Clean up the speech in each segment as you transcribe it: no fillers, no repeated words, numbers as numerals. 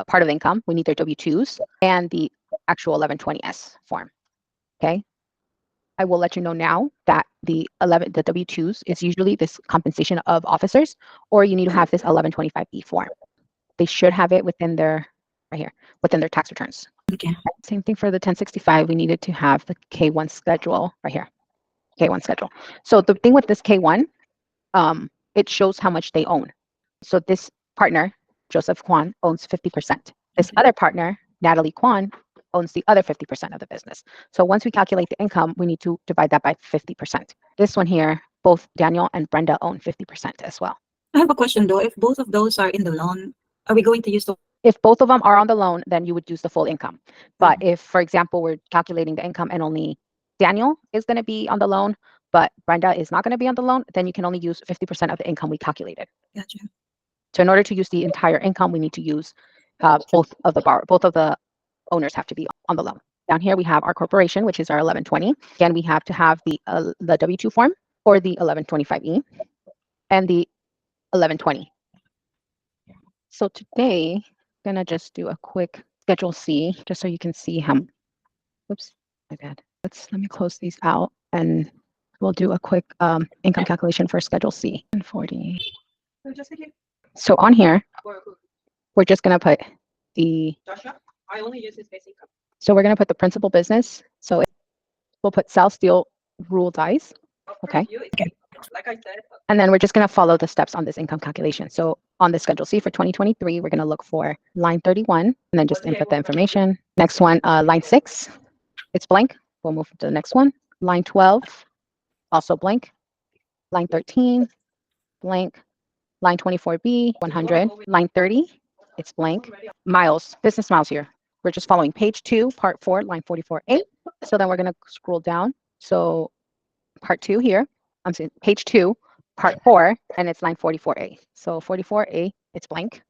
part of income, we need their W-2s and the actual 1120S form. Okay. I will let you know now that the W-2s is usually this compensation of officers, or you need to have this 1125E form. They should have it within their, right here, within their tax returns. Okay. Same thing for the 1065. We needed to have the K1 schedule right here. K1 schedule. So the thing with this K1, it shows how much they own. So this partner, Joseph Kwan, owns 50%. This other partner, Natalie Kwan, owns the other 50% of the business. So once we calculate the income, we need to divide that by 50%. This one here, both Daniel and Brenda own 50% as well. I have a question though. If both of those are in the loan, are we going to use the? If both of them are on the loan, then you would use the full income. But if, for example, we're calculating the income and only Daniel is going to be on the loan, but Brenda is not going to be on the loan, then you can only use 50% of the income we calculated. Gotcha. So in order to use the entire income, we need to use both of the owners have to be on the loan. Down here we have our corporation, which is our 1120. Again, we have to have the W-2 form or the 1125E and the 1120. So today, I'm gonna just do a quick Schedule C, just so you can see how. Oops, my bad. Let me close these out, and we'll do a quick income calculation for Schedule C. 40. So on here, we're just gonna put the. I only use his basic income. So we're gonna put the principal business. So we'll put Sal Steel Rule Dies. Okay. Like I said. And then we're just going to follow the steps on this income calculation. So on the Schedule C for 2023, we're going to look for line 31 and then just input the information. Next one, line 6, it's blank. We'll move to the next one. Line 12, also blank. Line 13, blank. Line 24B, 100. Line 30, it's blank. Miles, business miles here. We're just following page 2, part 4, line 44A. So then we're going to scroll down. So part 2 here. I'm saying page 2, part 4, and it's line 44A. So 44A, it's blank.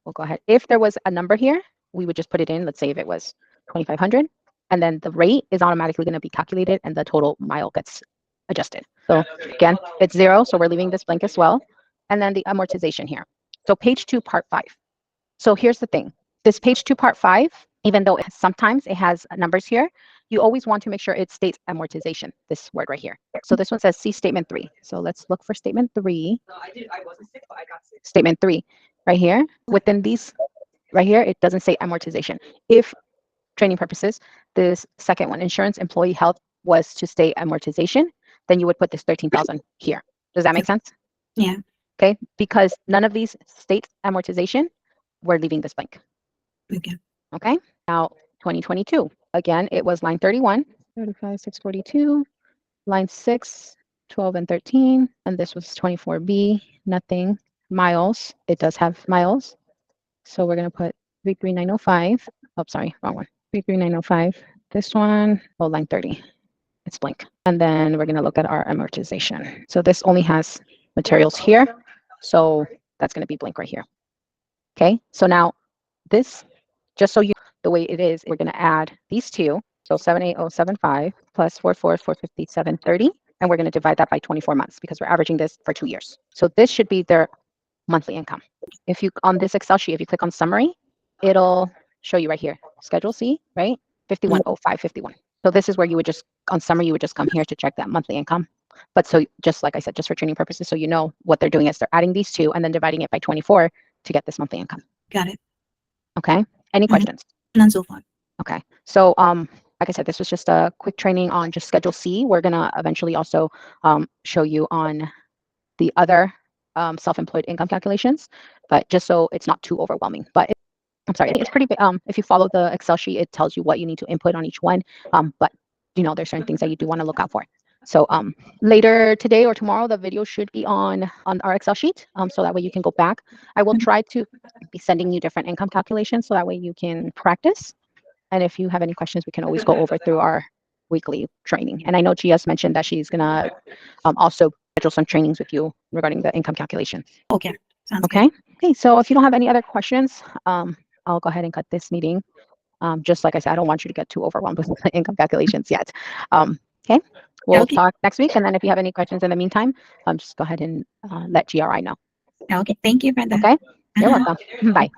We'll go ahead. If there was a number here, we would just put it in. Let's say if it was 2,500, and then the rate is automatically going to be calculated, and the total mile gets adjusted. So again, it's 0, so we're leaving this blank as well. And then the amortization here. So page 2, part 5. So here's the thing. This page 2, part 5, even though sometimes it has numbers here, you always want to make sure it states amortization, this word right here. So this one says see statement 3. So let's look for statement 3. No, I wasn't sick, but I got sick. Statement 3 right here. Within these right here, it doesn't say amortization. If training purposes, this second one, insurance, employee health, was to state amortization, then you would put this 13,000 here. Does that make sense? Yeah. Okay, because none of these state amortization, we're leaving this blank. Okay. Okay, now 2022. Again, it was line 31, 35, 642, line 6, 12, and 13. And this was 24B, nothing. Miles, it does have miles. So we're going to put 33905. Oh, sorry, wrong one. 33905. This one, oh, line 30. It's blank. And then we're going to look at our amortization. So this only has materials here. So that's going to be blank right here. Okay, so now this, just so you the way it is, we're going to add these two. So 78075 plus 450, 730. And we're going to divide that by 24 months because we're averaging this for 2 years. So this should be their monthly income. If you, on this Excel sheet, if you click on summary, it'll show you right here, Schedule C, right? 510551. So this is where you would just, on summary, you would just come here to check that monthly income. But so just like I said, just for training purposes, so you know what they're doing is they're adding these two and then dividing it by 24 to get this monthly income. Got it. Okay. Any questions? None so far. Okay. So like I said, this was just a quick training on just Schedule C. We're gonna eventually also show you on the other self-employed income calculations, but just so it's not too overwhelming. But I'm sorry, it's pretty big. If you follow the Excel sheet, it tells you what you need to input on each one. But you know, there's certain things that you do want to look out for. So later today or tomorrow, the video should be on our Excel sheet. So that way you can go back. I will try to be sending you different income calculations so that way you can practice. And if you have any questions, we can always go over through our weekly training. And I know Gia's mentioned that she's gonna also schedule some trainings with you regarding the income calculation. Okay. Sounds Okay. Okay. So if you don't have any other questions, I'll go ahead and cut this meeting. Just like I said, I don't want you to get too overwhelmed with the income calculations yet. Okay. We'll talk next week. And then if you have any questions in the meantime, just go ahead and let GRI know. good. Okay. Thank you for that. Okay. You're welcome. Bye.